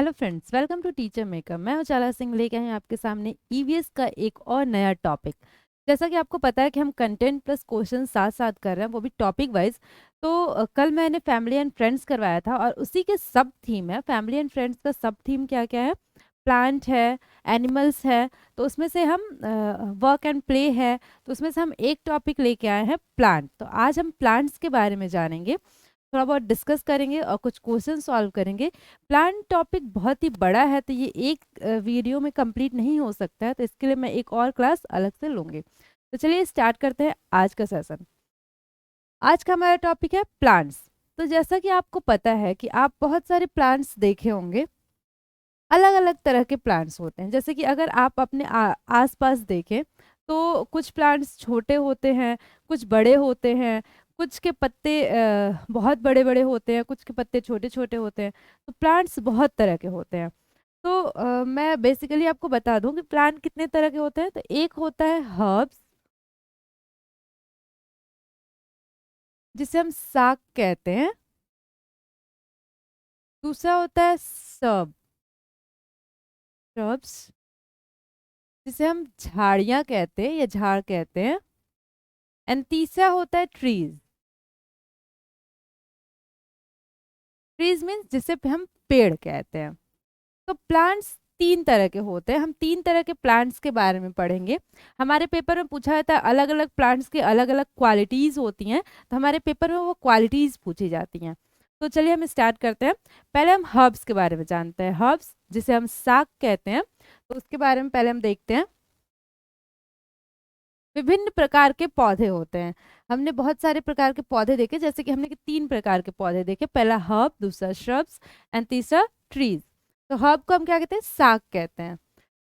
Hello friends, welcome to teacher maker. मैं उजाला सिंह लेके आई हूं आपके सामने ईवीएस का एक और नया टॉपिक। जैसा कि आपको पता है कि हम कंटेंट प्लस क्वेश्चन साथ साथ कर रहे हैं, वो भी टॉपिक वाइज। तो कल मैंने फैमिली एंड फ्रेंड्स करवाया था और उसी के सब थीम है। फैमिली एंड फ्रेंड्स का सब थीम क्या क्या है? प्लांट है, एनिमल्स है। तो उसमें से हम वर्क एंड प्ले है, तो उसमें से हम एक टॉपिक लेके आए हैं प्लांट। तो आज हम प्लांट्स के बारे में जानेंगे, थोड़ा बहुत डिस्कस करेंगे और कुछ क्वेश्चन सॉल्व करेंगे। प्लान टॉपिक बहुत ही बड़ा है, तो ये एक वीडियो में कंप्लीट नहीं हो सकता है, तो इसके लिए मैं एक और क्लास अलग से लूंगी। तो चलिए स्टार्ट करते हैं आज का सेशन। आज का हमारा टॉपिक है प्लांट्स। तो जैसा कि आपको पता है कि आप बहुत सारे प्लांट्स देखे होंगे, अलग अलग तरह के प्लांट्स होते हैं। जैसे कि अगर आप अपने आसपास देखें तो कुछ प्लांट्स छोटे होते हैं, कुछ बड़े होते हैं, कुछ के पत्ते बहुत बड़े बड़े होते हैं, कुछ के पत्ते छोटे छोटे होते हैं। तो प्लांट्स बहुत तरह के होते हैं। तो मैं बेसिकली आपको बता दूं कि प्लांट कितने तरह के होते हैं। तो एक होता है हर्ब्स, जिसे हम साग कहते हैं। दूसरा होता है श्रब्स, जिसे हम झाड़ियाँ कहते हैं या झाड़ कहते हैं। एंड तीसरा होता है ट्रीज। ट्रीज मीन्स जिसे हम पेड़ कहते हैं। तो प्लांट्स तीन तरह के होते हैं। हम तीन तरह के प्लांट्स के बारे में पढ़ेंगे। हमारे पेपर में पूछा जाता है अलग अलग प्लांट्स की अलग अलग क्वालिटीज होती हैं, तो हमारे पेपर में वो क्वालिटीज पूछी जाती हैं। तो चलिए हम स्टार्ट करते हैं। पहले हम हर्ब्स के बारे में जानते हैं। हर्ब्स जिसे हम साग कहते हैं, तो उसके बारे में पहले हम देखते हैं। विभिन्न प्रकार के पौधे होते हैं। हमने बहुत सारे प्रकार के पौधे देखे, जैसे कि हमने कि तीन प्रकार के पौधे देखे। पहला हर्ब, दूसरा श्रब्स एंड तीसरा ट्रीज। तो हर्ब को हम क्या कहते हैं? साग कहते हैं।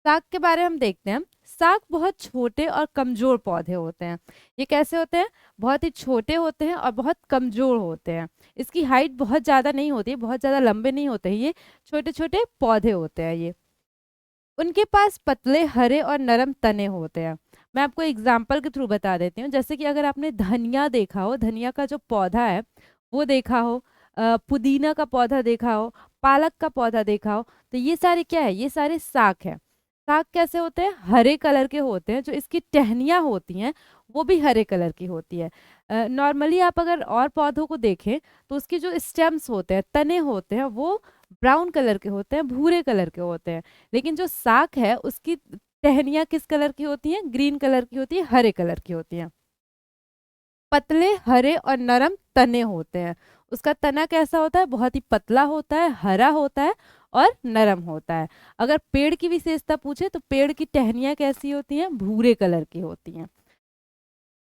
साग के बारे में हम देखते हैं। साग बहुत छोटे और कमजोर पौधे होते हैं। ये कैसे होते हैं? बहुत ही छोटे होते हैं और बहुत कमजोर होते हैं। इसकी हाइट बहुत ज्यादा नहीं होती है, बहुत ज्यादा लंबे नहीं होते हैं। ये छोटे छोटे पौधे होते हैं। ये उनके पास पतले हरे और नरम तने होते हैं। मैं आपको एग्जाम्पल के थ्रू बता देती हूँ। जैसे कि अगर आपने धनिया देखा हो, धनिया का जो पौधा है वो देखा हो, पुदीना का पौधा देखा हो, पालक का पौधा देखा हो, तो ये सारे क्या है? ये सारे साग है। साग कैसे होते हैं? हरे कलर के होते हैं। जो इसकी टहनियाँ होती हैं वो भी हरे कलर की होती है। नॉर्मली आप अगर और पौधों को देखें तो उसके जो स्टेम्स होते हैं, तने होते हैं, वो ब्राउन कलर के होते हैं, भूरे कलर के होते हैं। लेकिन जो साग है उसकी टहनियाँ किस कलर की होती हैं? ग्रीन कलर की होती है, हरे कलर की होती हैं। पतले हरे और नरम तने होते हैं। उसका तना कैसा होता है? बहुत ही पतला होता है, हरा होता है और नरम होता है। अगर पेड़ की विशेषता पूछे तो पेड़ की टहनियाँ कैसी होती हैं? भूरे कलर की होती हैं।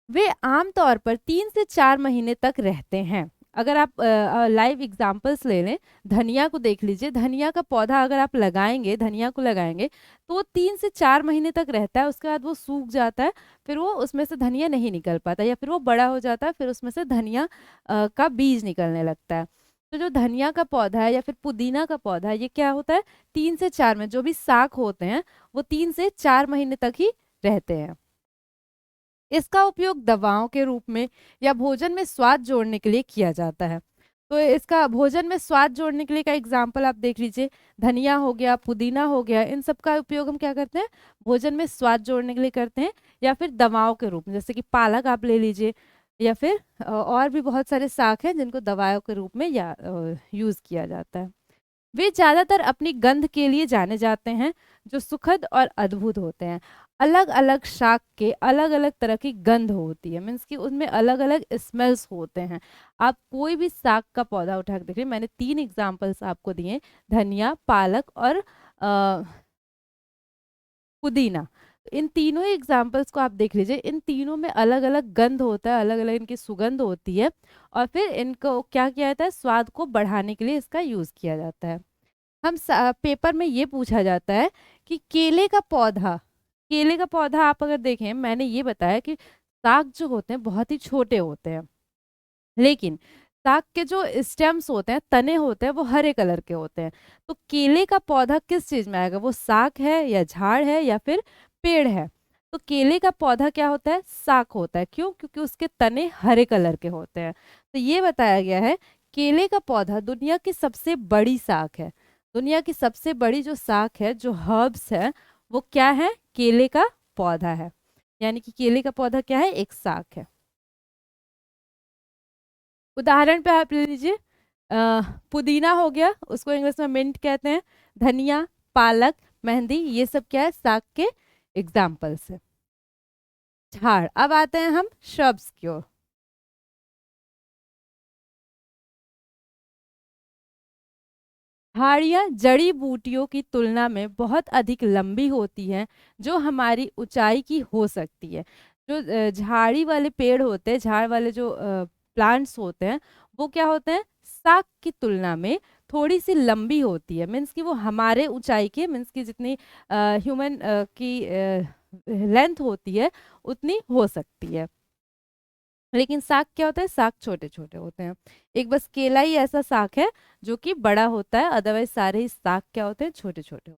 वे आमतौर पर 3 से 4 महीने तक रहते हैं। अगर आप लाइव एग्जांपल्स ले लें, धनिया को देख लीजिए। धनिया का पौधा अगर आप लगाएंगे, धनिया को लगाएंगे, तो वो 3 से 4 महीने तक रहता है। उसके बाद वो सूख जाता है, फिर वो उसमें से धनिया नहीं निकल पाता, या फिर वो बड़ा हो जाता है, फिर उसमें से धनिया का बीज निकलने लगता है। तो जो धनिया का पौधा है या फिर पुदीना का पौधा है, ये क्या होता है? 3 से 4 में जो भी साग होते हैं वो 3 से 4 महीने तक ही रहते हैं। इसका उपयोग दवाओं के रूप में या भोजन में स्वाद जोड़ने के लिए किया जाता है। तो इसका भोजन में स्वाद जोड़ने के लिए का एग्जाम्पल आप देख लीजिए। धनिया हो गया, पुदीना हो गया, इन सब का उपयोग हम क्या करते हैं? भोजन में स्वाद जोड़ने के लिए करते हैं, या फिर दवाओं के रूप में, जैसे कि पालक आप ले लीजिए, या फिर और भी बहुत सारे साग हैं जिनको दवाओं के रूप में या यूज किया जाता है। वे ज्यादातर अपनी गंध के लिए जाने जाते हैं, जो सुखद और अद्भुत होते हैं। अलग अलग शाक के अलग अलग तरह की गंध होती है, मीन्स कि उनमें अलग अलग स्मेल्स होते हैं। आप कोई भी साग का पौधा उठा के देखिए। मैंने 3 एग्जाम्पल्स आपको दिए, धनिया, पालक और पुदीना। इन तीनों एग्जाम्पल्स को आप देख लीजिए। इन तीनों में अलग अलग गंध होता है, अलग अलग इनकी सुगंध होती है, और फिर इनको क्या किया जाता है? स्वाद को बढ़ाने के लिए इसका यूज किया जाता है। पेपर में ये पूछा जाता है कि केले का पौधा आप अगर देखें, मैंने ये बताया कि साग जो होते हैं बहुत ही छोटे होते हैं, लेकिन साग के जो स्टेम्स होते हैं, तने होते हैं, वो हरे कलर के होते हैं। तो केले का पौधा किस चीज में आएगा? वो साग है या झाड़ है या फिर पेड़ है? तो केले का पौधा क्या होता है? साग होता है। क्यों? क्योंकि उसके तने हरे कलर के होते हैं। तो ये बताया गया है केले का पौधा दुनिया की सबसे बड़ी साग है। दुनिया की सबसे बड़ी जो शाख है, जो हर्ब्स है, वो क्या है? केले का पौधा है। यानी कि केले का पौधा क्या है? एक शाख है। उदाहरण पे आप ले लीजिए, पुदीना हो गया, उसको इंग्लिश में मिंट कहते हैं। धनिया, पालक, मेहंदी, ये सब क्या है? शाक के एग्जाम्पल्स है। झाड़। अब आते हैं हम श्रब्स की ओर। झाड़ियाँ जड़ी बूटियों की तुलना में बहुत अधिक लंबी होती हैं, जो हमारी ऊंचाई की हो सकती है। जो झाड़ी वाले पेड़ होते हैं, झाड़ वाले जो प्लांट्स होते हैं, वो क्या होते हैं? साग की तुलना में थोड़ी सी लंबी होती है। मीन्स कि वो हमारे ऊंचाई के, मीन्स कि जितनी ह्यूमन की लेंथ होती है उतनी हो सकती है। लेकिन साग क्या होता है? साग छोटे छोटे होते हैं। एक बस केला ही ऐसा साग है जो कि बड़ा होता है, अदरवाइज सारे ही साग क्या होते हैं? छोटे छोटे।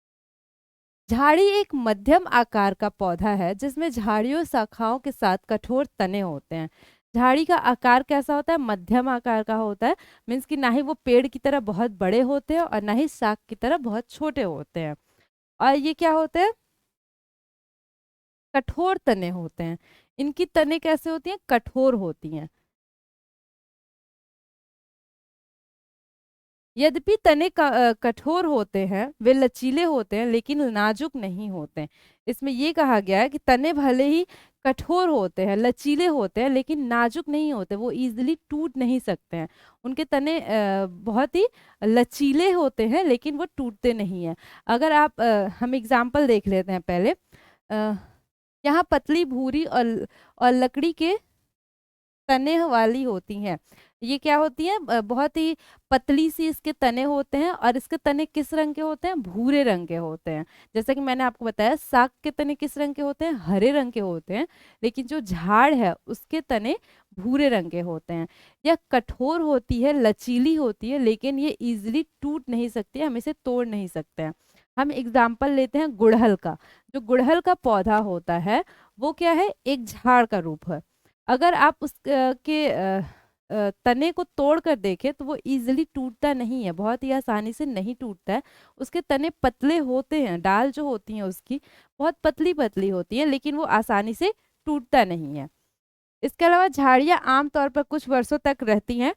झाड़ी एक मध्यम आकार का पौधा है जिसमें झाड़ियों शाखाओं के साथ कठोर तने होते हैं। झाड़ी का आकार कैसा होता है? मध्यम आकार का होता है। मीन्स कि ना ही वो पेड़ की तरह बहुत बड़े होते हैं और ना ही साग की तरह बहुत छोटे होते हैं। और ये क्या होते हैं? कठोर तने होते हैं। इनकी तने कैसे होती हैं? कठोर होती हैं। यद्यपि तने कठोर होते हैं, वे लचीले होते हैं लेकिन नाजुक नहीं होते हैं। इसमें ये कहा गया है कि तने भले ही कठोर होते हैं, लचीले होते हैं, लेकिन नाजुक नहीं होते, वो इजीली टूट नहीं सकते हैं। उनके तने बहुत ही लचीले होते हैं लेकिन वो टूटते नहीं हैं। अगर आप हम एग्जाम्पल देख लेते हैं पहले। यहाँ पतली भूरी और लकड़ी के तने वाली होती हैं। ये क्या होती है? बहुत ही पतली सी इसके तने होते हैं, और इसके तने किस रंग के होते हैं? भूरे रंग के होते हैं। जैसा कि मैंने आपको बताया, साग के तने किस रंग के होते हैं? हरे रंग के होते हैं। लेकिन जो झाड़ है उसके तने भूरे रंग के होते हैं। यह कठोर होती है, लचीली होती है, लेकिन ये इजिली टूट नहीं सकती है, हम इसे तोड़ नहीं सकते हैं। हम एग्जाम्पल लेते हैं गुड़हल का। जो गुड़हल का पौधा होता है वो क्या है? एक झाड़ का रूप है। अगर आप उस के तने को तोड़ कर देखें तो वो इजीली टूटता नहीं है, बहुत ही आसानी से नहीं टूटता है। उसके तने पतले होते हैं, डाल जो होती हैं उसकी बहुत पतली पतली होती है, लेकिन वो आसानी से टूटता नहीं है। इसके अलावा झाड़ियाँ आमतौर पर कुछ वर्षों तक रहती हैं।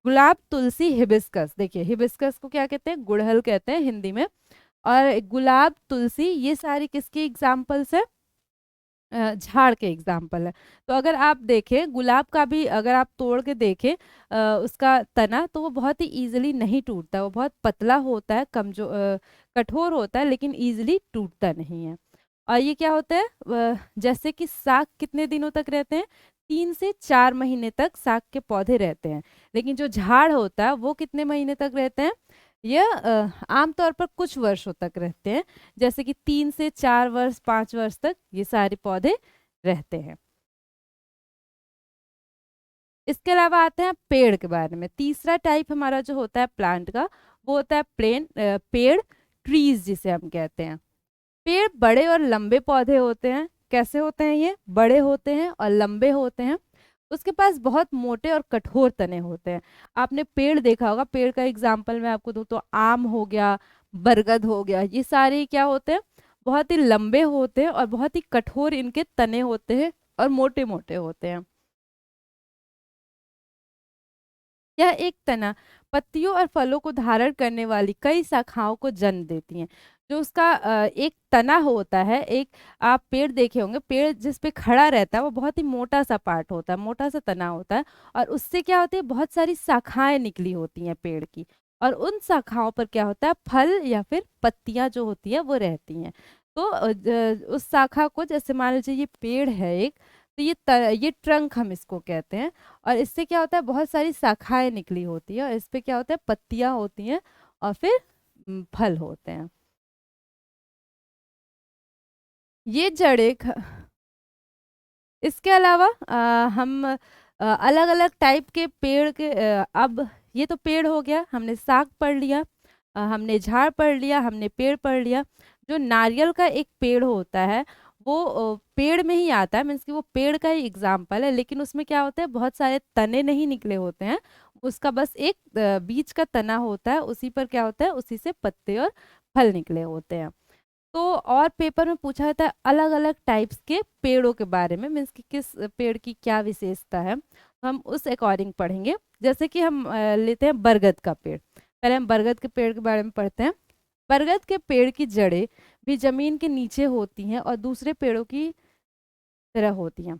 गुलाब, तुलसी, हिबिस्कस। देखिए, हिबिस्कस को क्या कहते हैं? गुड़हल कहते हैं हिंदी में। और गुलाब, तुलसी, ये सारी किसके एग्जाम्पल्स है? झाड़ के एग्जाम्पल है। तो अगर आप देखें गुलाब का भी, अगर आप तोड़ के देखें उसका तना, तो वो बहुत ही इजीली नहीं टूटता। वो बहुत पतला होता है, कठोर होता है, लेकिन इजीली टूटता नहीं है। और ये क्या होता है? जैसे कि साग कितने दिनों तक रहते हैं? 3 से 4 महीने तक साग के पौधे रहते हैं। लेकिन जो झाड़ होता है वो कितने महीने तक रहते हैं? यह आमतौर पर कुछ वर्षों तक रहते हैं। जैसे कि 3 से 4 वर्ष, 5 वर्ष तक ये सारे पौधे रहते हैं। इसके अलावा आते हैं पेड़ के बारे में। तीसरा टाइप हमारा जो होता है प्लांट का, वो होता है पेड़, ट्रीज जिसे हम कहते हैं। पेड़ बड़े और लंबे पौधे होते हैं। कैसे होते हैं? ये बड़े होते हैं और लंबे होते हैं। उसके पास बहुत मोटे और कठोर तने होते हैं। आपने पेड़ देखा होगा, पेड़ का एग्जाम्पल मैं आपको दूं तो आम हो गया, बरगद हो गया, ये सारे क्या होते हैं? बहुत ही लंबे होते हैं और बहुत ही कठोर इनके तने होते हैं और मोटे मोटे होते हैं। यह एक तना पत्तियों और फलों को धारण करने वाली कई शाखाओं को जन्म देती हैं। जो उसका एक तना होता है, एक आप पेड़ देखे होंगे, पेड़ जिस पे खड़ा रहता है वो बहुत ही मोटा सा पार्ट होता है, मोटा सा तना होता है। और उससे क्या होती है? बहुत सारी शाखाएं निकली होती हैं पेड़ की। और उन शाखाओं पर क्या होता है? फल या फिर पत्तियां जो होती है वो रहती हैं। तो उस शाखा को, जैसे मान लीजिए ये पेड़ है एक, तो ये ट्रंक हम इसको कहते हैं। और इससे क्या होता है? बहुत सारी शाखाएं निकली होती है, और इस पे क्या होता है? पत्तियां होती हैं और फिर फल होते हैं। ये जड़ें इसके अलावा हम अलग अलग टाइप के पेड़ के अब ये तो पेड़ हो गया, हमने साग पढ़ लिया, हमने झाड़ पढ़ लिया, हमने पेड़ पढ़ लिया। जो नारियल का एक पेड़ होता है वो पेड़ में ही आता है, मीन्स कि वो पेड़ का ही एग्जाम्पल है, लेकिन उसमें क्या होता है, बहुत सारे तने नहीं निकले होते हैं, उसका बस एक बीज का तना होता है, उसी पर क्या होता है, उसी से पत्ते और फल निकले होते हैं। तो और पेपर में पूछा जाता है अलग अलग टाइप्स के पेड़ों के बारे में, मीन्स कि किस पेड़ की क्या विशेषता है, तो हम उस अकॉर्डिंग पढ़ेंगे। जैसे कि हम लेते हैं बरगद का पेड़। पहले हम बरगद के पेड़ के बारे में पढ़ते हैं। बरगद के पेड़ की जड़ें भी जमीन के नीचे होती हैं और दूसरे पेड़ों की तरह होती हैं।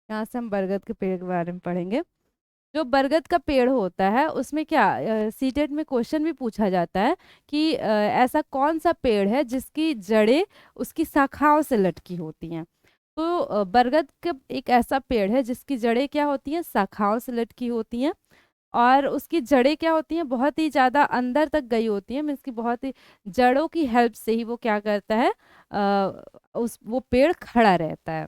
यहाँ से हम बरगद के पेड़ के बारे में पढ़ेंगे। जो बरगद का पेड़ होता है उसमें क्या सीटेट में क्वेश्चन भी पूछा जाता है कि ऐसा कौन सा पेड़ है जिसकी जड़ें उसकी शाखाओं से लटकी होती हैं। तो बरगद का एक ऐसा पेड़ है जिसकी जड़ें क्या होती हैं, शाखाओं से लटकी होती हैं, और उसकी जड़ें क्या होती हैं, बहुत ही ज़्यादा अंदर तक गई होती हैं, मीन्स की बहुत ही जड़ों की हेल्प से ही वो क्या करता है, उस वो पेड़ खड़ा रहता है।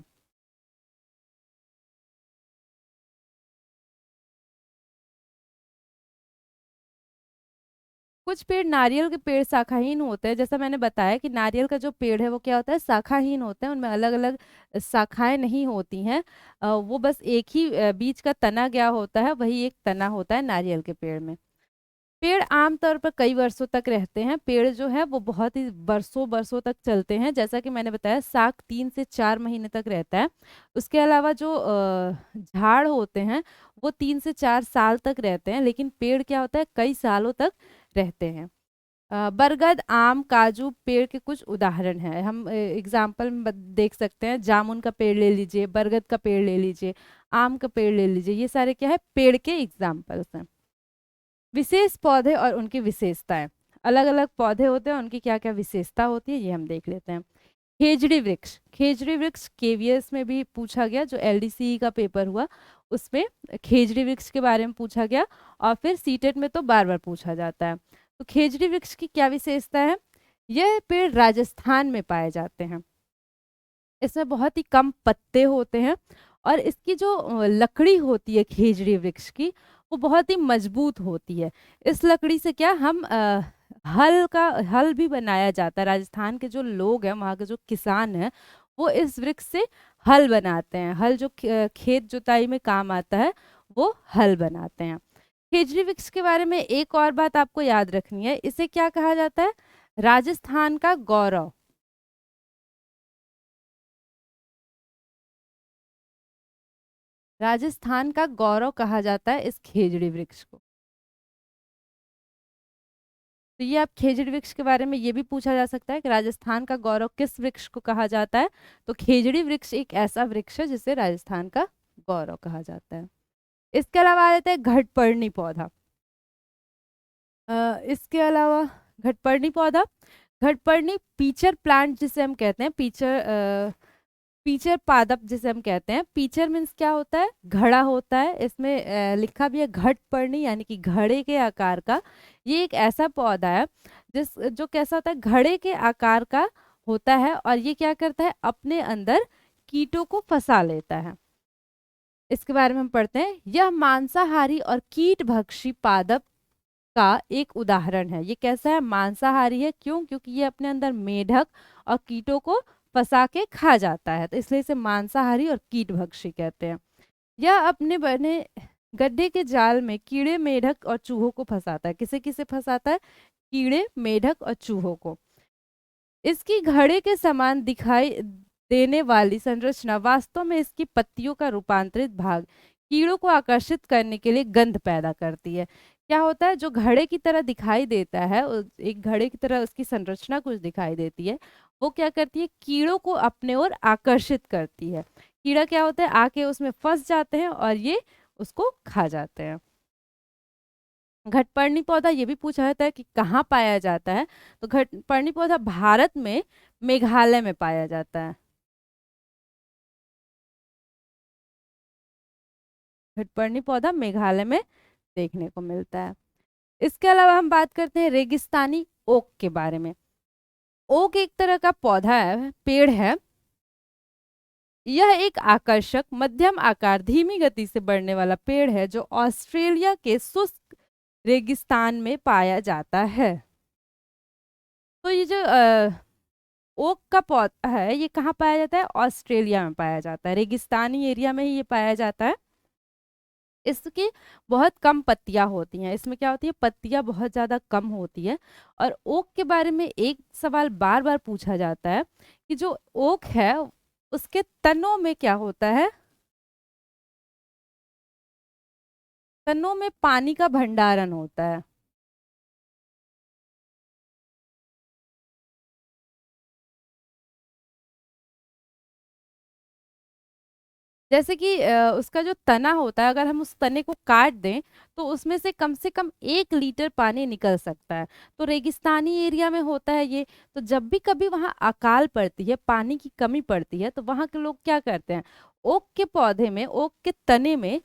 कुछ पेड़ नारियल के पेड़ शाखाहीन होते हैं, जैसा मैंने बताया कि नारियल का जो पेड़ है वो क्या होता है, शाखाहीन होते हैं, उनमें अलग अलग शाखाएं नहीं होती हैं। वो बस एक ही बीज का तना गया होता है, वही एक तना होता है नारियल के पेड़ में। पेड़ आमतौर पर कई वर्षों तक रहते हैं, पेड़ जो है वो बहुत ही बरसों बरसों तक चलते हैं, जैसा कि मैंने बताया साग 3 से 4 महीने तक रहता है। उसके अलावा जो झाड़ होते हैं वो 3 से 4 साल तक रहते हैं, लेकिन पेड़ क्या होता है, कई सालों तक रहते हैं। बरगद, आम, काजू पेड़ के कुछ उदाहरण हैं। हम एग्जाम्पल में देख सकते हैं, जामुन का पेड़ ले लीजिए, बरगद का पेड़ ले लीजिए, आम का पेड़ ले लीजिए, ये सारे क्या है, पेड़ के एग्जाम्पल्स हैं। विशेष पौधे और उनकी विशेषताएं। अलग अलग पौधे होते हैं, उनकी क्या क्या विशेषता होती है ये हम देख लेते हैं। खेजड़ी वृक्ष, खेजड़ी वृक्ष केवीएस में भी पूछा गया, जो एलडीसी का पेपर हुआ उसमें खेजड़ी वृक्ष के बारे में पूछा गया, और फिर सीटेट में तो बार बार पूछा जाता है। तो खेजड़ी वृक्ष की क्या विशेषता है, यह पेड़ राजस्थान में पाए जाते हैं, इसमें बहुत ही कम पत्ते होते हैं, और इसकी जो लकड़ी होती है खेजड़ी वृक्ष की, वो बहुत ही मजबूत होती है। इस लकड़ी से क्या हम हल भी बनाया जाता है। राजस्थान के जो लोग हैं, वहाँ के जो किसान हैं, वो इस वृक्ष से हल बनाते हैं। हल जो खेत जुताई में काम आता है, वो हल बनाते हैं। खेजड़ी वृक्ष के बारे में एक और बात आपको याद रखनी है, इसे क्या कहा जाता है, राजस्थान का गौरव। राजस्थान का गौरव कहा जाता है इस खेजड़ी वृक्ष को। तो ये आप खेजड़ी वृक्ष के बारे में ये भी पूछा जा सकता है कि राजस्थान का गौरव किस वृक्ष को कहा जाता है, तो खेजड़ी वृक्ष एक ऐसा वृक्ष है जिसे राजस्थान का गौरव कहा जाता है। इसके अलावा आ जाता है घटपर्णी पौधा। इसके अलावा घटपर्णी पौधा, घटपर्णी पीचर प्लांट जिसे हम कहते हैं, पीचर पादप जिसे हम कहते हैं। पीचर मीन्स क्या होता है, घड़ा होता है, इसमें लिखा भी है घटपर्णी, यानी कि घड़े के आकार का। ये एक ऐसा पौधा है जो कैसा होता है, घड़े के आकार का होता है, और ये क्या करता है, अपने अंदर कीटों को फंसा लेता है। इसके बारे में हम पढ़ते हैं, यह मांसाहारी और कीट भक्षी पादप का एक उदाहरण है। ये कैसा है, मांसाहारी है, क्यों, क्योंकि ये अपने अंदर मेढक और कीटों को फंसा के खा जाता है, तो इसलिए इसे मांसाहारी और कीट भक्षी कहते हैं। यह अपने बने गड्ढे के जाल में कीड़े, मेढक और चूहों को फंसाता है। किसे किसे फंसाता है, कीड़े, मेढक और चूहों को। इसकी घड़े के समान दिखाई देने वाली संरचना वास्तव में इसकी पत्तियों का रूपांतरित भाग कीड़ों को आकर्षित करने के लिए गंध पैदा करती है। क्या होता है, जो घड़े की तरह दिखाई देता है, एक घड़े की तरह उसकी संरचना कुछ दिखाई देती है, वो क्या करती है, कीड़ों को अपने ओर आकर्षित करती है। कीड़ा क्या होता है, आके उसमें फंस जाते हैं और ये उसको खा जाते हैं। घटपर्णी पौधा ये भी पूछा जाता है कि कहाँ पाया जाता है, तो घटपर्णी पौधा भारत में मेघालय में पाया जाता है। घटपर्णी पौधा मेघालय में देखने को मिलता है। इसके अलावा हम बात करते हैं रेगिस्तानी ओक के बारे में। ओक एक तरह का पौधा है, पेड़ है। यह एक आकर्षक मध्यम आकार धीमी गति से बढ़ने वाला पेड़ है जो ऑस्ट्रेलिया के शुष्क रेगिस्तान में पाया जाता है। तो ये जो ओक का पौधा है ये कहाँ पाया जाता है? ऑस्ट्रेलिया में पाया जाता है, रेगिस्तानी एरिया में ही ये पाया जाता है। इसकी बहुत कम पत्तियां होती हैं, इसमें क्या होती है, पत्तियां बहुत ज़्यादा कम होती है। और ओक के बारे में एक सवाल बार बार पूछा जाता है कि जो ओक है उसके तनों में क्या होता है? तनों में पानी का भंडारण होता है। जैसे कि उसका जो तना होता है, अगर हम उस तने को काट दें तो उसमें से कम 1 लीटर पानी निकल सकता है। तो रेगिस्तानी एरिया में होता है ये। तो जब भी कभी वहाँ अकाल पड़ती है, पानी की कमी पड़ती है, तो वहाँ के लोग क्या करते हैं, ओक के पौधे में, ओक के तने में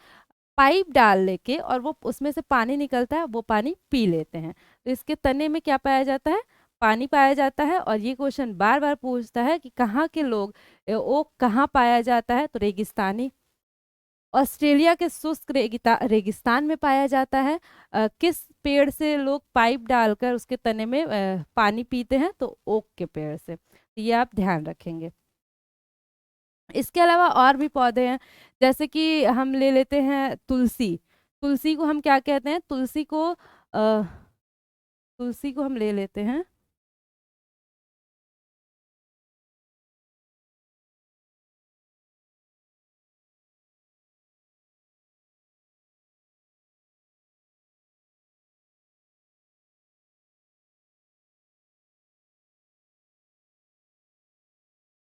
पाइप डाल लेके, और वो उसमें से पानी निकलता है, वो पानी पी लेते हैं। तो इसके तने में क्या पाया जाता है? पानी पाया जाता है। और ये क्वेश्चन बार बार पूछता है कि कहाँ के लोग, ओक कहाँ पाया जाता है? तो रेगिस्तानी, ऑस्ट्रेलिया के शुष्क रेगिस्तान में पाया जाता है। किस पेड़ से लोग पाइप डालकर उसके तने में पानी पीते हैं? तो ओक के पेड़ से। तो ये आप ध्यान रखेंगे। इसके अलावा और भी पौधे हैं, जैसे कि हम ले लेते हैं तुलसी। तुलसी को हम क्या कहते हैं? तुलसी को हम ले लेते हैं,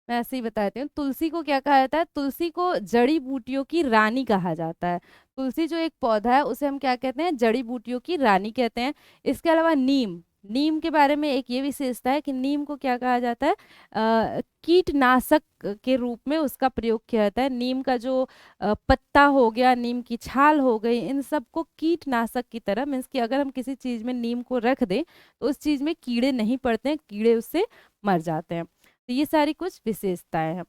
मैं ऐसे ही बता देती हूँ। तुलसी को क्या कहा जाता है? तुलसी को जड़ी बूटियों की रानी कहा जाता है। तुलसी जो एक पौधा है उसे हम क्या कहते हैं? जड़ी बूटियों की रानी कहते हैं। इसके अलावा नीम, नीम के बारे में एक ये विशेषता है कि नीम को क्या कहा जाता है? कीटनाशक के रूप में उसका प्रयोग किया जाता है। नीम का जो पत्ता हो गया, नीम की छाल हो गई, इन सब को कीटनाशक की तरह, मीन्स कि अगर हम किसी चीज में नीम को रख दें तो उस चीज में कीड़े नहीं पड़ते हैं, कीड़े उससे मर जाते हैं। तो ये सारी कुछ विशेषताएं हैं।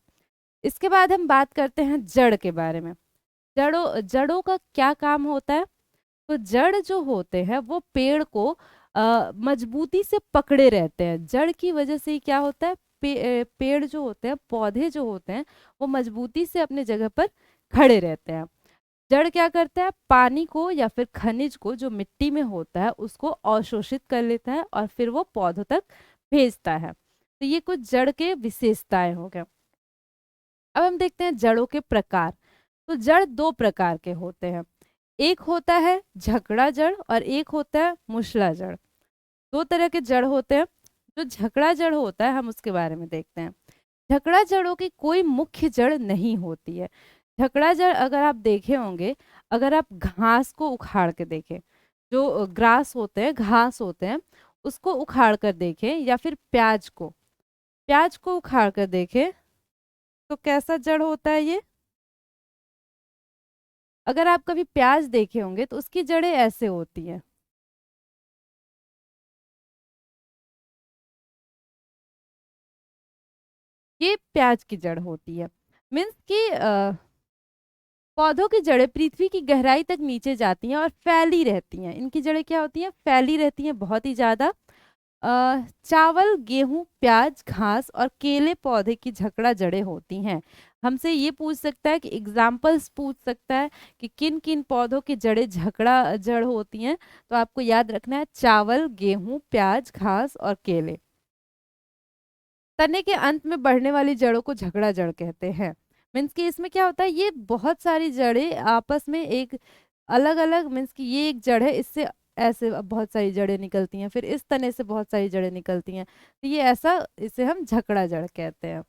इसके बाद हम बात करते हैं जड़ के बारे में। जड़ों जड़ों का क्या काम होता है? तो जड़ जो होते हैं वो पेड़ को मजबूती से पकड़े रहते हैं। जड़ की वजह से ही क्या होता है, पेड़ जो होते हैं, पौधे जो होते हैं, वो मजबूती से अपने जगह पर खड़े रहते हैं। जड़ क्या करता है? पानी को या फिर खनिज को जो मिट्टी में होता है उसको अवशोषित कर लेता है और फिर वो पौधों तक भेजता है। तो ये कुछ जड़ के विशेषताएं हो गए। अब हम देखते हैं जड़ों के प्रकार। तो जड़ 2 प्रकार के होते हैं, एक होता है झकड़ा जड़ और एक होता है मूसला जड़। 2 तरह के जड़ होते हैं। जो झकड़ा जड़ होता है हम उसके बारे में देखते हैं। झकड़ा जड़ों की कोई मुख्य जड़ नहीं होती है। झकड़ा जड़ अगर आप देखे होंगे, अगर आप घास को उखाड़ के देखें, जो ग्रास होते हैं, घास होते हैं, उसको उखाड़ कर देखें, या फिर प्याज को उखाड़ कर देखें, तो कैसा जड़ होता है ये? अगर आप कभी प्याज देखे होंगे तो उसकी जड़ें ऐसे होती हैं। ये प्याज की जड़ होती है। मीन्स कि पौधों की जड़ें पृथ्वी की गहराई तक नीचे जाती हैं और फैली रहती हैं। इनकी जड़ें क्या होती हैं? फैली रहती हैं बहुत ही ज्यादा। चावल, गेहूं, प्याज, घास और केले पौधे की झकड़ा जड़ें होती हैं। हमसे ये पूछ सकता है कि एग्जाम्पल्स पूछ सकता है कि किन किन पौधों की जड़ें झकड़ा जड़ होती हैं। तो आपको याद रखना है चावल, गेहूं, प्याज, घास और केले। तने के अंत में बढ़ने वाली जड़ों को झगड़ा जड़ कहते हैं। मीन्स कि इसमें क्या होता है, ये बहुत सारी जड़ें आपस में एक अलग अलग, मीन्स कि ये एक जड़ है, इससे ऐसे बहुत सारी जड़ें निकलती हैं, फिर इस तने से बहुत सारी जड़ें निकलती हैं, तो ये ऐसा, इसे हम झकड़ा जड़ कहते हैं।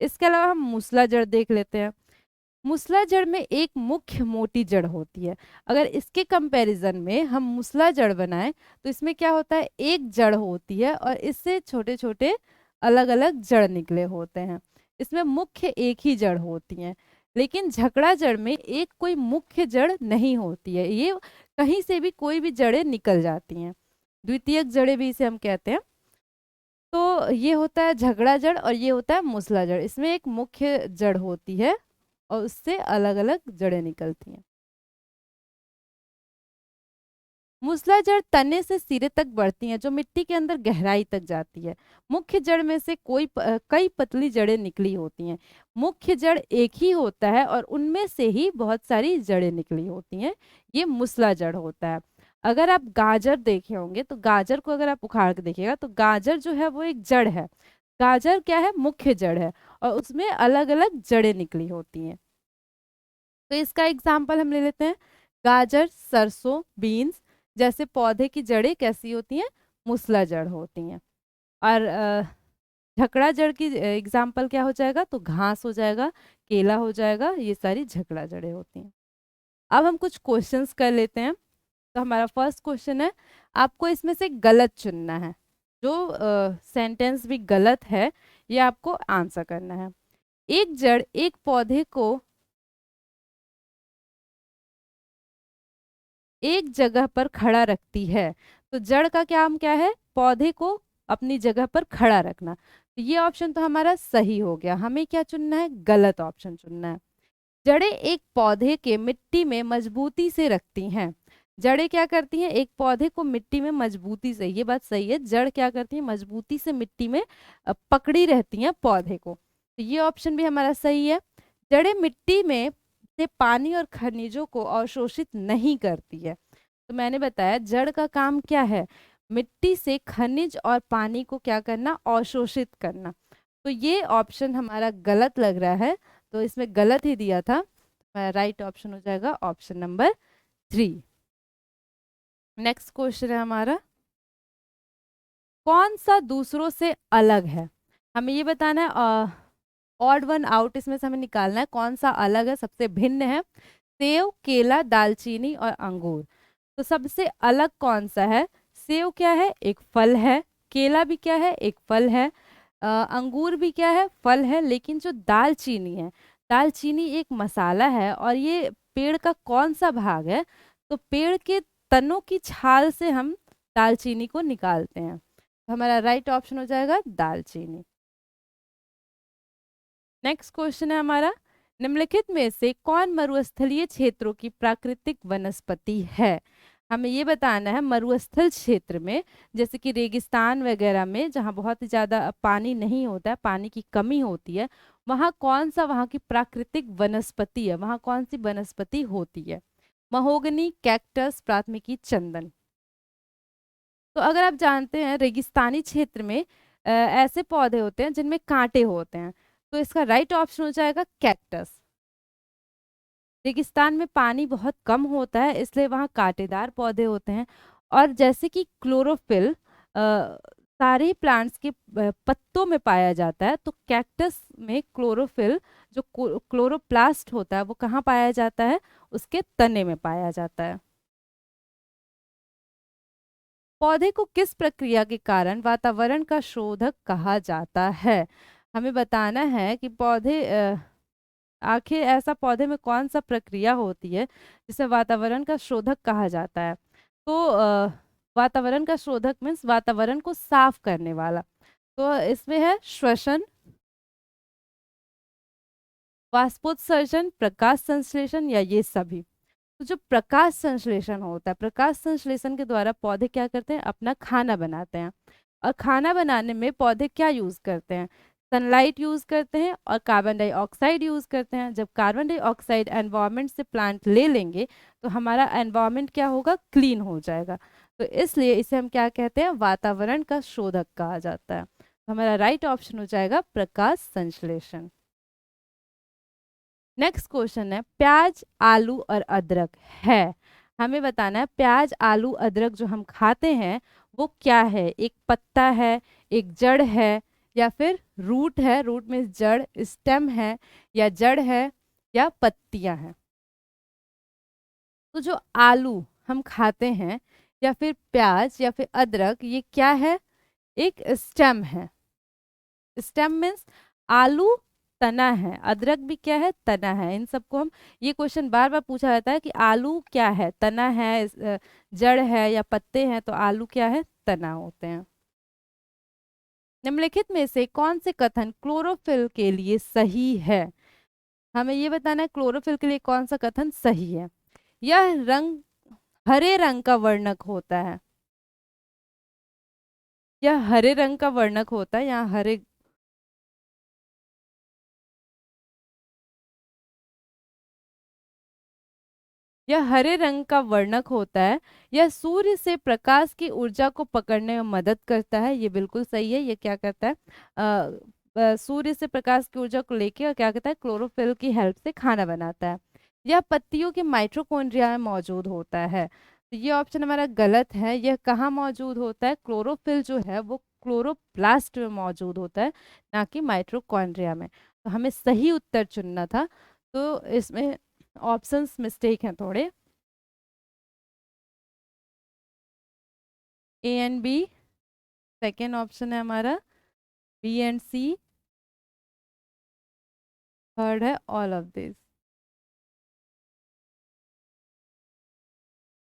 इसके अलावा हम मूसला जड़ देख लेते हैं। मूसला जड़ में एक मुख्य मोटी जड़ होती है। अगर इसके कंपैरिजन में हम मूसला जड़ बनाएं तो इसमें क्या होता है, एक जड़ होती है और इससे छोटे छोटे अलग अलग जड़ निकले होते हैं। इसमें मुख्य एक ही जड़ होती है। लेकिन झकड़ा जड़ में एक कोई मुख्य जड़ नहीं होती है, ये कहीं से भी कोई भी जड़ें निकल जाती हैं। द्वितीयक जड़ें भी इसे हम कहते हैं। तो ये होता है झगड़ा जड़ और ये होता है मूसला जड़। इसमें एक मुख्य जड़ होती है और उससे अलग अलग जड़ें निकलती हैं। मूसलाधार तने से सिरे तक बढ़ती हैं जो मिट्टी के अंदर गहराई तक जाती है। मुख्य जड़ में से कई पतली जड़ें निकली होती हैं। मुख्य जड़ एक ही होता है और उनमें से ही बहुत सारी जड़ें निकली होती हैं। ये मूसलाधार होता है। अगर आप गाजर देखे होंगे तो गाजर को अगर आप उखाड़ के देखिएगा तो गाजर जो है वो एक जड़ है। गाजर क्या है? मुख्य जड़ है और उसमें अलग अलग जड़ें निकली होती हैं। तो इसका एग्जाम्पल हम ले लेते हैं। गाजर, सरसों, बीन्स जैसे पौधे की जड़ें कैसी होती हैं? मूसला जड़ होती हैं। और झकड़ा जड़ की एग्जाम्पल क्या हो जाएगा? तो घास हो जाएगा, केला हो जाएगा, ये सारी झकड़ा जड़ें होती हैं। अब हम कुछ क्वेश्चंस कर लेते हैं। तो हमारा फर्स्ट क्वेश्चन है, आपको इसमें से गलत चुनना है। जो सेंटेंस भी गलत है ये आपको आंसर करना है। एक जड़ एक पौधे को एक जगह पर खड़ा रखती है। तो जड़ का काम क्या है? पौधे को अपनी जगह पर खड़ा रखना। तो ये ऑप्शन तो हमारा सही हो गया। हमें क्या चुनना है? गलत ऑप्शन चुनना है। जड़ें एक पौधे के मिट्टी में मजबूती से रखती हैं। जड़ें क्या करती हैं? एक पौधे को मिट्टी में मजबूती से, ये बात सही है, जड़ क्या करती है? मजबूती से मिट्टी में पकड़ी रहती हैं पौधे को। तो ये ऑप्शन भी हमारा सही है। जड़ें मिट्टी में से पानी और खनिजों को अवशोषित नहीं करती है। तो मैंने बताया जड़ का काम क्या है? मिट्टी से खनिज और पानी को क्या करना? अवशोषित करना। तो ये ऑप्शन हमारा गलत लग रहा है, तो इसमें गलत ही दिया था। राइट ऑप्शन हो जाएगा ऑप्शन नंबर 3। नेक्स्ट क्वेश्चन है हमारा, कौन सा दूसरों से अलग है? हमें ये बताना है। ऑड वन आउट इसमें से हमें निकालना है, कौन सा अलग है, सबसे भिन्न है। सेव, केला, दालचीनी और अंगूर। तो सबसे अलग कौन सा है? सेव क्या है? एक फल है। केला भी क्या है? एक फल है। अंगूर भी क्या है? फल है। लेकिन जो दालचीनी है, दालचीनी एक मसाला है। और ये पेड़ का कौन सा भाग है? तो पेड़ के तनों की छाल से हम दालचीनी को निकालते हैं। तो हमारा राइट ऑप्शन हो जाएगा दालचीनी। नेक्स्ट क्वेश्चन है हमारा, निम्नलिखित में से कौन मरुस्थलीय क्षेत्रों की प्राकृतिक वनस्पति है? हमें ये बताना है मरुस्थल क्षेत्र में, जैसे कि रेगिस्तान वगैरह में जहाँ बहुत ही ज़्यादा पानी नहीं होता है, पानी की कमी होती है, वहाँ कौन सा वहाँ की प्राकृतिक वनस्पति है? वहाँ कौन सी वनस्पति होती है? महोगनी, कैक्टस, प्राथमिकी, चंदन। तो अगर आप जानते हैं रेगिस्तानी क्षेत्र में ऐसे पौधे होते हैं जिनमें कांटे होते हैं, तो इसका राइट ऑप्शन हो जाएगा कैक्टस। रेगिस्तान में पानी बहुत कम होता है इसलिए वहाँ कांटेदार पौधे होते हैं। और जैसे कि क्लोरोफिल सारे प्लांट्स के पत्तों में पाया जाता है, तो कैक्टस में क्लोरोफिल जो क्लोरोप्लास्ट होता है वो कहाँ पाया जाता है? उसके तने में पाया जाता है। पौधे को किस प्रक्रिया के कारण वातावरण का शोधक कहा जाता है? हमें बताना है कि पौधे आखिर ऐसा पौधे में कौन सा प्रक्रिया होती है जिसे वातावरण का शोधक कहा जाता है? तो वातावरण का शोधक मीन्स वातावरण को साफ करने वाला। तो इसमें है श्वसन, वाष्पोत्सर्जन, प्रकाश संश्लेषण या ये सभी। तो जो प्रकाश संश्लेषण होता है, प्रकाश संश्लेषण के द्वारा पौधे क्या करते हैं? अपना खाना बनाते हैं। और खाना बनाने में पौधे क्या यूज करते हैं? सनलाइट यूज करते हैं और कार्बन डाइऑक्साइड यूज करते हैं। जब कार्बन डाइऑक्साइड एनवायरनमेंट से प्लांट ले लेंगे तो हमारा एनवायरनमेंट क्या होगा? क्लीन हो जाएगा। तो इसलिए इसे हम क्या कहते हैं? वातावरण का शोधक कहा जाता है। तो हमारा राइट ऑप्शन हो जाएगा प्रकाश संश्लेषण। नेक्स्ट क्वेश्चन है, प्याज, आलू और अदरक है। हमें बताना है प्याज, आलू, अदरक जो हम खाते हैं वो क्या है? एक पत्ता है, एक जड़ है, या फिर रूट है, रूट में जड़, स्टेम है, या जड़ है, या पत्तियां हैं। तो जो आलू हम खाते हैं या फिर प्याज या फिर अदरक, ये क्या है? एक स्टेम है। स्टेम मीन्स आलू तना है, अदरक भी क्या है? तना है। इन सबको हम, ये क्वेश्चन बार बार पूछा जाता है कि आलू क्या है? तना है, जड़ है, या पत्ते हैं? तो आलू क्या है? तना होते हैं। निम्नलिखित में से कौन से कथन क्लोरोफिल के लिए सही है? हमें ये बताना है क्लोरोफिल के लिए कौन सा कथन सही है। यह रंग हरे रंग का वर्णक होता है। यह हरे रंग का वर्णक होता है, यहाँ हरे। यह हरे रंग का वर्णक होता है। यह सूर्य से प्रकाश की ऊर्जा को पकड़ने में मदद करता है। ये बिल्कुल सही है। ये क्या करता है, सूर्य से प्रकाश की ऊर्जा को लेके और क्या करता है, क्लोरोफिल की हेल्प से खाना बनाता है। यह पत्तियों के माइटोकॉन्ड्रिया में मौजूद होता है। तो ये ऑप्शन हमारा गलत है। यह कहाँ मौजूद होता है, क्लोरोफिल जो है वो क्लोरोप्लास्ट में मौजूद होता है, ना कि माइटोकॉन्ड्रिया में। तो हमें सही उत्तर चुनना था। तो इसमें ऑप्शंस मिस्टेक हैं थोड़े। A and B second option है हमारा, बी एंड सी थर्ड है, ऑल ऑफ दिस।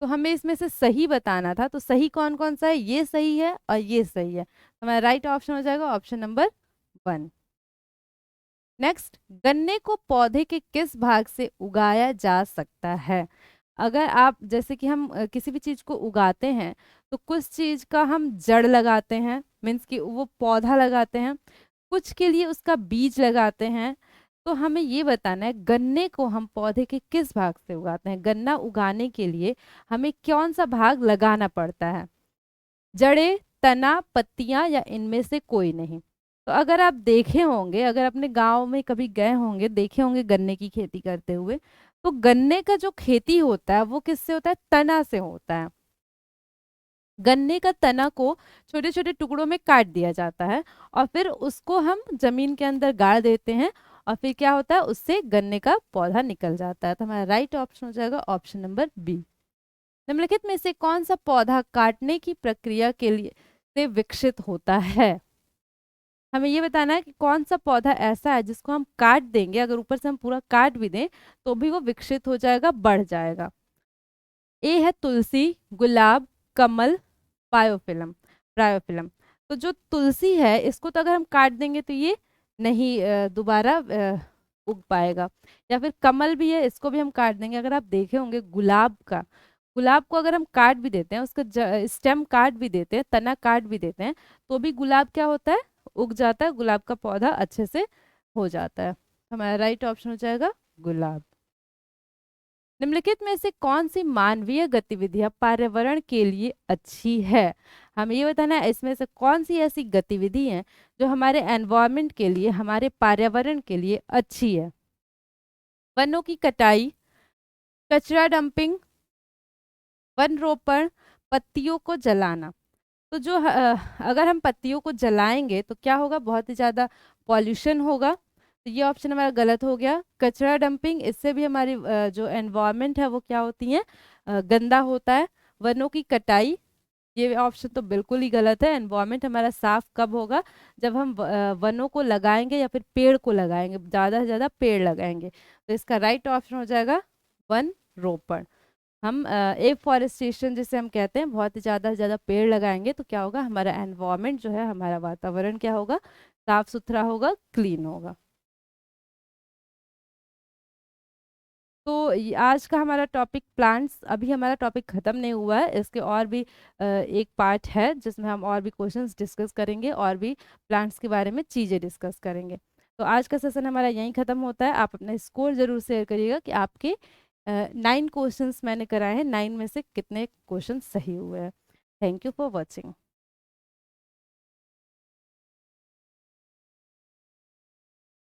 तो हमें इसमें से सही बताना था। तो सही कौन कौन सा है, ये सही है और ये सही है। तो हमारा राइट ऑप्शन हो जाएगा ऑप्शन नंबर 1। नेक्स्ट, गन्ने को पौधे के किस भाग से उगाया जा सकता है। अगर आप जैसे कि हम किसी भी चीज को उगाते हैं, तो कुछ चीज का हम जड़ लगाते हैं, मीन्स कि वो पौधा लगाते हैं, कुछ के लिए उसका बीज लगाते हैं। तो हमें ये बताना है गन्ने को हम पौधे के किस भाग से उगाते हैं। गन्ना उगाने के लिए हमें कौन सा भाग लगाना पड़ता है, जड़ें, तना, पत्तियां, या इनमें से कोई नहीं। तो अगर आप देखे होंगे, अगर अपने गांव में कभी गए होंगे, देखे होंगे गन्ने की खेती करते हुए, तो गन्ने का जो खेती होता है वो किससे होता है, तना से होता है। गन्ने का तना को छोटे छोटे टुकड़ों में काट दिया जाता है और फिर उसको हम जमीन के अंदर गाड़ देते हैं, और फिर क्या होता है, उससे गन्ने का पौधा निकल जाता है। तो हमारा राइट ऑप्शन हो जाएगा ऑप्शन नंबर बी। निम्नलिखित में से कौन सा पौधा काटने की प्रक्रिया के लिए से विकसित होता है। हमें ये बताना है कि कौन सा पौधा ऐसा है जिसको हम काट देंगे, अगर ऊपर से हम पूरा काट भी दें तो भी वो विकसित हो जाएगा, बढ़ जाएगा। ए है तुलसी, गुलाब, कमल, बायोफिलम, ब्रायोफिलम। तो जो तुलसी है इसको तो अगर हम काट देंगे तो ये नहीं दोबारा उग पाएगा। या फिर कमल भी है, इसको भी हम काट देंगे। अगर आप देखे होंगे गुलाब का, गुलाब को अगर हम काट भी देते हैं, उसका स्टेम काट भी देते हैं, तना काट भी देते हैं, तो भी गुलाब क्या होता है, उग जाता है, गुलाब का पौधा अच्छे से हो जाता है। हमारा राइट ऑप्शन हो जाएगा गुलाब। निम्नलिखित में से कौन सी मानवीय गतिविधियां पर्यावरण के लिए अच्छी है। हमें ये बताना है इसमें से कौन सी ऐसी गतिविधि है जो हमारे एनवायरनमेंट के लिए, हमारे पर्यावरण के लिए अच्छी है। वनों की कटाई, कचरा डंपिंग, वन रोपण, पत्तियों को जलाना। तो जो अगर हम पत्तियों को जलाएंगे तो क्या होगा, बहुत ही ज़्यादा पॉल्यूशन होगा। तो ये ऑप्शन हमारा गलत हो गया। कचरा डंपिंग, इससे भी हमारी जो एनवायरनमेंट है वो क्या होती है, गंदा होता है। वनों की कटाई, ये ऑप्शन तो बिल्कुल ही गलत है। एनवायरनमेंट हमारा साफ कब होगा, जब हम वनों को लगाएंगे या फिर पेड़ को लगाएंगे, ज़्यादा से ज़्यादा पेड़ लगाएंगे। तो इसका राइट ऑप्शन हो जाएगा वन रोपण। हम एफॉरेस्टेशन जिसे हम कहते हैं, बहुत ही ज़्यादा से ज़्यादा पेड़ लगाएंगे तो क्या होगा, हमारा एनवायरनमेंट जो है, हमारा वातावरण क्या होगा, साफ सुथरा होगा, क्लीन होगा। तो आज का हमारा टॉपिक प्लांट्स, अभी हमारा टॉपिक ख़त्म नहीं हुआ है। इसके और भी एक पार्ट है जिसमें हम और भी क्वेश्चंस डिस्कस करेंगे और भी प्लांट्स के बारे में चीज़ें डिस्कस करेंगे। तो आज का सेशन हमारा यहीं ख़त्म होता है। आप अपना स्कोर ज़रूर शेयर करिएगा कि आपके 9 क्वेश्चंस मैंने कराए हैं, 9 में से कितने क्वेश्चन सही हुए हैं। Thank you for watching.